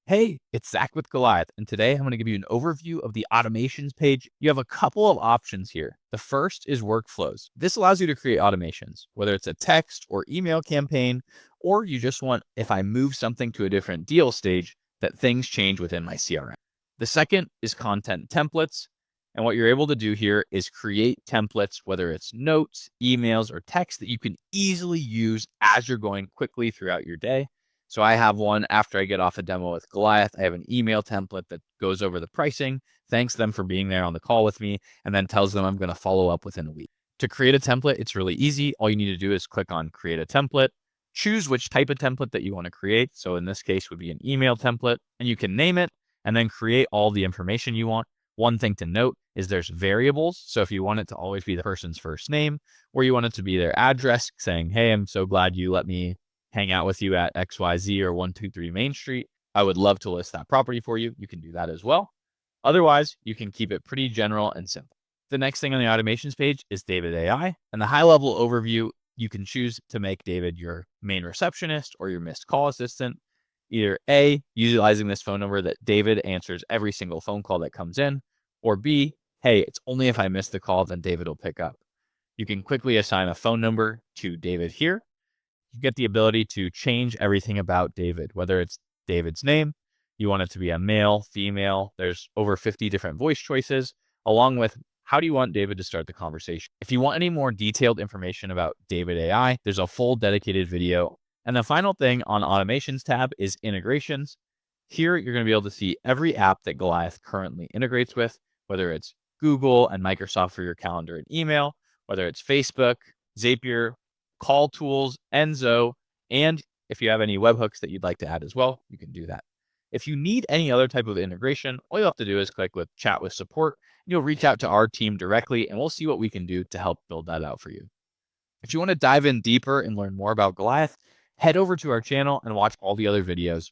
Hey, it's Zach with Goliath, and today I'm going to give you an overview of the automations page. You have a couple of options here. The first is workflows. This allows you to create automations, whether it's a text or email campaign, or you just want, if I move something to a different deal stage, that things change within my CRM. The second is content templates. And what you're able to do here is create templates, whether it's notes, emails, or text that you can easily use as you're going quickly throughout your day. So I have one after I get off a demo with Goliath. I have an email template that goes over the pricing, thanks them for being there on the call with me, and then tells them I'm going to follow up within a week. To create a template, it's really easy. All you need to do is click on create a template, choose which type of template that you want to create. So in this case would be an email template, and you can name it and then create all the information you want. One thing to note is there's variables. So if you want it to always be the person's first name, or you want it to be their address saying, hey, I'm so glad you let me hang out with you at XYZ or 123 Main Street, I would love to list that property for you. You can do that as well. Otherwise, you can keep it pretty general and simple. The next thing on the automations page is David AI, and the high level overview, you can choose to make David your main receptionist or your missed call assistant. Either A, utilizing this phone number that David answers every single phone call that comes in, or B, hey, it's only if I miss the call, then David will pick up. You can quickly assign a phone number to David here. You get the ability to change everything about David, whether it's David's name, you want it to be a male, female. There's over 50 different voice choices, along with how do you want David to start the conversation. If you want any more detailed information about David AI, there's a full dedicated video. And the final thing on automations tab is integrations. Here, you're going to be able to see every app that Goliath currently integrates with, whether it's Google and Microsoft for your calendar and email, whether it's Facebook, Zapier, Call Tools, Enzo, and if you have any webhooks that you'd like to add as well, you can do that. If you need any other type of integration, all you have to do is click with Chat with Support. You'll reach out to our team directly, and we'll see what we can do to help build that out for you. If you want to dive in deeper and learn more about Goliath, head over to our channel and watch all the other videos.